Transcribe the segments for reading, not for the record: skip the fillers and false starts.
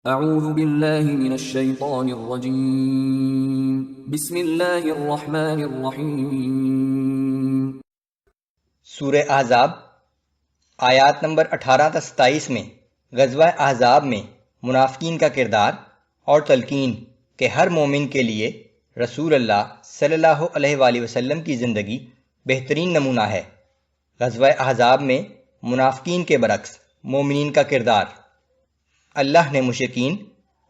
اعوذ باللہ من الشیطان الرجیم بسم اللہ الرحمن الرحیم۔ سورہ احزاب آیات نمبر 18 تا 27 میں غزوہ احزاب میں منافقین کا کردار اور تلقین کہ ہر مومن کے لیے رسول اللہ صلی اللہ علیہ وآلہ وسلم کی زندگی بہترین نمونہ ہے۔ غزوہ احزاب میں منافقین کے برعکس مومنین کا کردار۔ اللہ نے مشرکین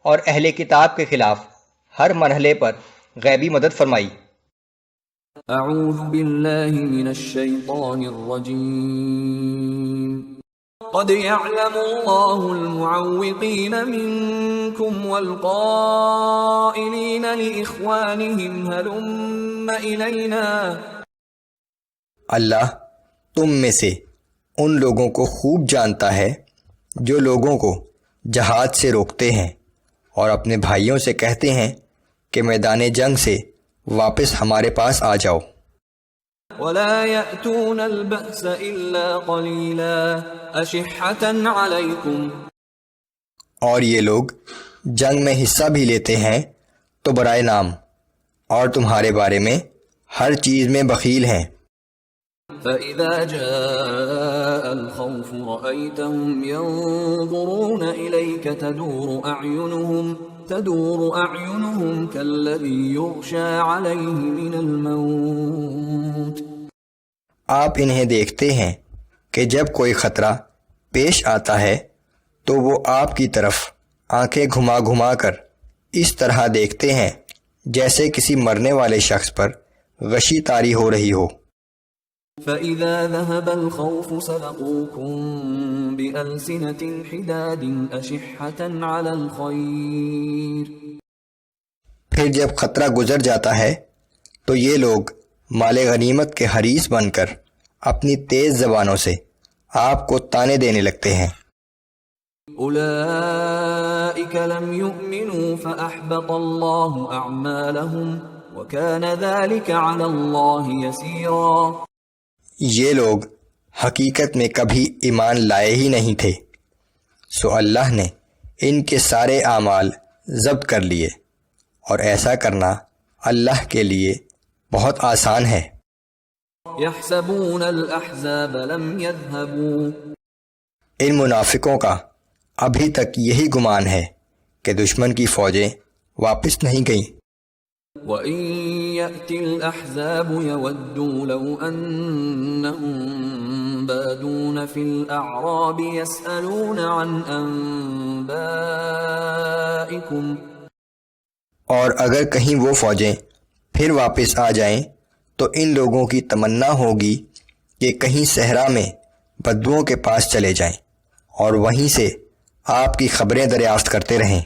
اور اہل کتاب کے خلاف ہر مرحلے پر غیبی مدد فرمائی۔ اعوذ باللہ من الشیطان الرجیم۔ قد يعلم الله المعوقين منكم والقائلين لإخوانهم هلم إلينا۔ اللہ تم میں سے ان لوگوں کو خوب جانتا ہے جو لوگوں کو جہاد سے روکتے ہیں اور اپنے بھائیوں سے کہتے ہیں کہ میدان جنگ سے واپس ہمارے پاس آ جاؤ۔ ولا يأتون البأس إلا قليلا أشحة عليكم۔ اور یہ لوگ جنگ میں حصہ بھی لیتے ہیں تو برائے نام اور تمہارے بارے میں ہر چیز میں بخیل ہیں۔ فَإِذَا جَاءَ الْخَوْفُ رَأَيْتَهُمْ يَنظُرُونَ إِلَيْكَ تَدُورُ أَعْيُنُهُمْ كَالَّذِي يُغْشَى عَلَيْهِ مِنَ الْمَوْتِ۔ آپ انہیں دیکھتے ہیں کہ جب کوئی خطرہ پیش آتا ہے تو وہ آپ کی طرف آنکھیں گھما گھما کر اس طرح دیکھتے ہیں جیسے کسی مرنے والے شخص پر غشی طاری ہو رہی ہو۔ فَإِذَا ذَهَبَ الْخَوْفُ سَبَقُوكُم بِأَلْسِنَةٍ حِدَادٍ أَشِحَّةً عَلَى الْخَيْرِ۔ پھر جب خطرہ گزر جاتا ہے تو یہ لوگ مال غنیمت کے حریص بن کر اپنی تیز زبانوں سے آپ کو طعنے دینے لگتے ہیں۔ أُولَئِكَ لَمْ يُؤْمِنُوا فَأَحْبَطَ اللَّهُ أَعْمَالَهُمْ وَكَانَ ذَلِكَ عَلَى اللَّهِ يَسِيرًا۔ یہ لوگ حقیقت میں کبھی ایمان لائے ہی نہیں تھے، سو اللہ نے ان کے سارے اعمال ضبط کر لیے، اور ایسا کرنا اللہ کے لیے بہت آسان ہے۔ يَحْسَبُونَ الْأَحْزَابَ لَمْ يَذْهَبُوا۔ ان منافقوں کا ابھی تک یہی گمان ہے کہ دشمن کی فوجیں واپس نہیں گئیں۔ وَإِن يَأْتِ الْأَحْزَابُ يَوَدُّوا لَوْ أَنَّهُمْ بَادُونَ فِي الْأَعْرَابِ يَسْأَلُونَ عَنْ أَنْبَائِكُمْ۔ اور اگر کہیں وہ فوجیں پھر واپس آ جائیں تو ان لوگوں کی تمنا ہوگی کہ کہیں صحرا میں بدوؤں کے پاس چلے جائیں اور وہیں سے آپ کی خبریں دریافت کرتے رہیں۔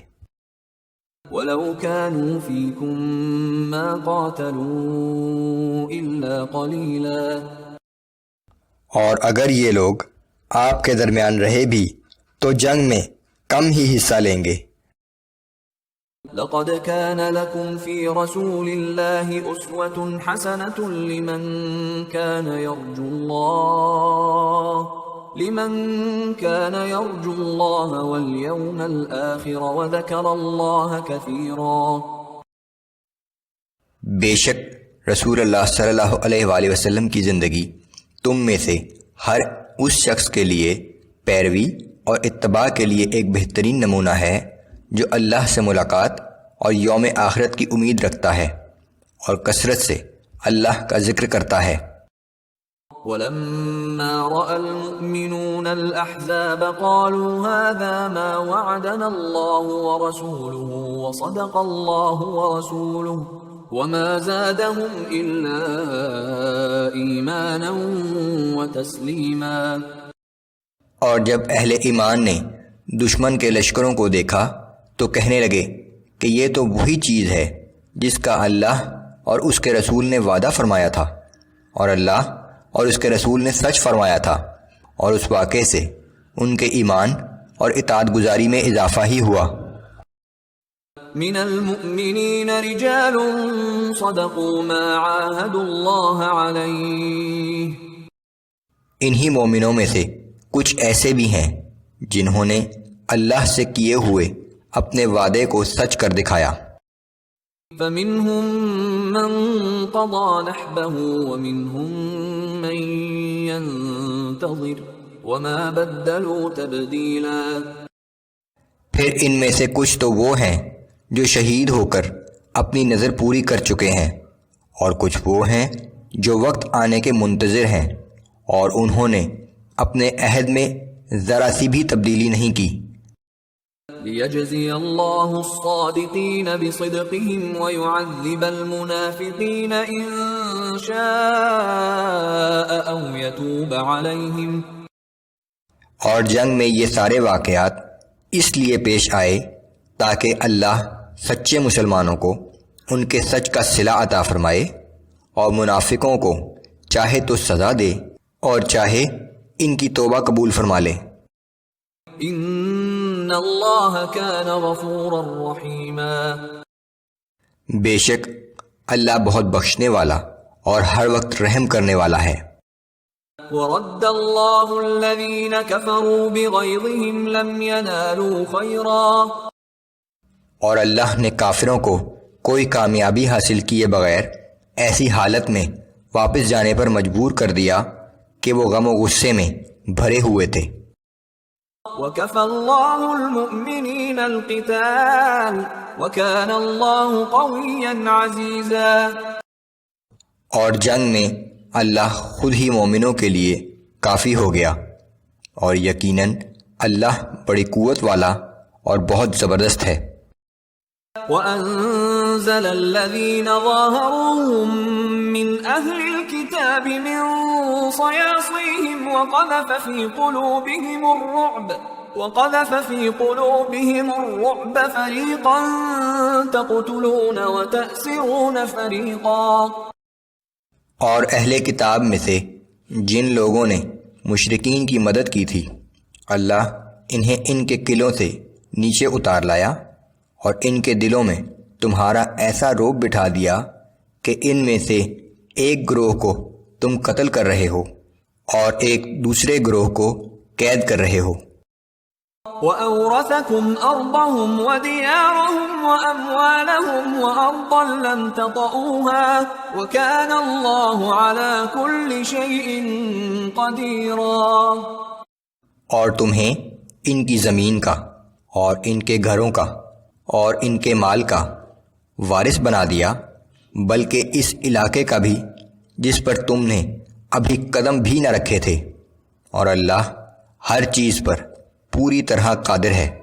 وَلَوْ كَانُوا فِيكُمْ مَا قَاتَلُوا إِلَّا قَلِيلًا۔ اور اگر یہ لوگ آپ کے درمیان رہے بھی تو جنگ میں کم ہی حصہ لیں گے۔ لَقَدْ كَانَ لَكُمْ فِي رَسُولِ اللَّهِ أُسْوَةٌ حَسَنَةٌ لِمَنْ كَانَ يَرْجُو اللَّهَ وَالْيَوْمَ الْآخِرَ وَذَكَرَ اللَّهَ كَثِيرًا۔ بے شک رسول اللہ صلی اللہ علیہ وآلہ وسلم کی زندگی تم میں سے ہر اس شخص کے لیے پیروی اور اتباع کے لیے ایک بہترین نمونہ ہے جو اللہ سے ملاقات اور یوم آخرت کی امید رکھتا ہے اور کثرت سے اللہ کا ذکر کرتا ہے۔ وَلَمَّا رَأَى الْمُؤْمِنُونَ الْأَحْزَابَ قَالُوا هَذَا مَا وَعَدَنَا اللَّهُ وَرَسُولُهُ وَصَدَقَ اللَّهُ وَرَسُولُهُ وَمَا زَادَهُمْ إِلَّا إِيمَانًا وَتَسْلِيمًا۔ اور جب اہل ایمان نے دشمن کے لشکروں کو دیکھا تو کہنے لگے کہ یہ تو وہی چیز ہے جس کا اللہ اور اس کے رسول نے وعدہ فرمایا تھا، اور اللہ اور اس کے رسول نے سچ فرمایا تھا، اور اس واقعے سے ان کے ایمان اور اطاعت گزاری میں اضافہ ہی ہوا۔ من المؤمنین رجال صدقوا ما عاهدوا اللہ علیہ۔ انہی مومنوں میں سے کچھ ایسے بھی ہیں جنہوں نے اللہ سے کیے ہوئے اپنے وعدے کو سچ کر دکھایا۔ فمنهم من قضى نحبه ومنهم من ينتظر وما بدلوا تبديلا۔ پھر ان میں سے کچھ تو وہ ہیں جو شہید ہو کر اپنی نظر پوری کر چکے ہیں، اور کچھ وہ ہیں جو وقت آنے کے منتظر ہیں، اور انہوں نے اپنے عہد میں ذرا سی بھی تبدیلی نہیں کی۔ لِيَجْزِيَ اللَّهُ الصَّادِقِينَ بِصِدْقِهِمْ وَيُعَذِّبَ الْمُنَافِقِينَ إِن شَاءَ أَوْ يَتُوبَ عَلَيْهِمْ۔ اور جنگ میں یہ سارے واقعات اس لیے پیش آئے تاکہ اللہ سچے مسلمانوں کو ان کے سچ کا صلہ عطا فرمائے، اور منافقوں کو چاہے تو سزا دے اور چاہے ان کی توبہ قبول فرما لے۔ ان اللہ کان غفورا رحیما۔ بے شک اللہ بہت بخشنے والا اور ہر وقت رحم کرنے والا ہے۔ ورد اللہ الذین کفروا بغیظہم لم ینالوا خیرا۔ اور اللہ نے کافروں کو کوئی کامیابی حاصل کیے بغیر ایسی حالت میں واپس جانے پر مجبور کر دیا کہ وہ غم و غصے میں بھرے ہوئے تھے۔ وَكَفَى اللَّهُ الْمُؤْمِنِينَ الْقِتَالَ وَكَانَ اللَّهُ قَوِيًّا عَزِيزًا۔ اور جنگ میں اللہ خود ہی مومنوں کے لیے کافی ہو گیا، اور یقیناً اللہ بڑی قوت والا اور بہت زبردست ہے۔ وَأَنزَلَ الَّذِينَ ظَاهَرُوهُم مِّنْ أَهْلِ الْكِتَابِ مِنْ صَيَاصِيهِمْ وَقَذَفَ فِي قُلُوبِهِمُ الرُّعْبَ فَرِيقًا تَقْتُلُونَ وَتَأْسِرُونَ فَرِيقًا۔ اور اہل کتاب میں سے جن لوگوں نے مشرکین کی مدد کی تھی، اللہ انہیں ان کے قلعوں سے نیچے اتار لایا، اور ان کے دلوں میں تمہارا ایسا روب بٹھا دیا کہ ان میں سے ایک گروہ کو تم قتل کر رہے ہو اور ایک دوسرے گروہ کو قید کر رہے ہو۔ وَأَوْرَثَكُمْ أَرْضَهُمْ وَدِيَارَهُمْ وَأَمْوَالَهُمْ وَأَرْضًا لَمْ تَطَئُوهَا وَكَانَ اللَّهُ عَلَى كُلِّ شَيْءٍ قَدِيرًا۔ اور تمہیں ان کی زمین کا اور ان کے گھروں کا اور ان کے مال کا وارث بنا دیا، بلکہ اس علاقے کا بھی جس پر تم نے ابھی قدم بھی نہ رکھے تھے، اور اللہ ہر چیز پر پوری طرح قادر ہے۔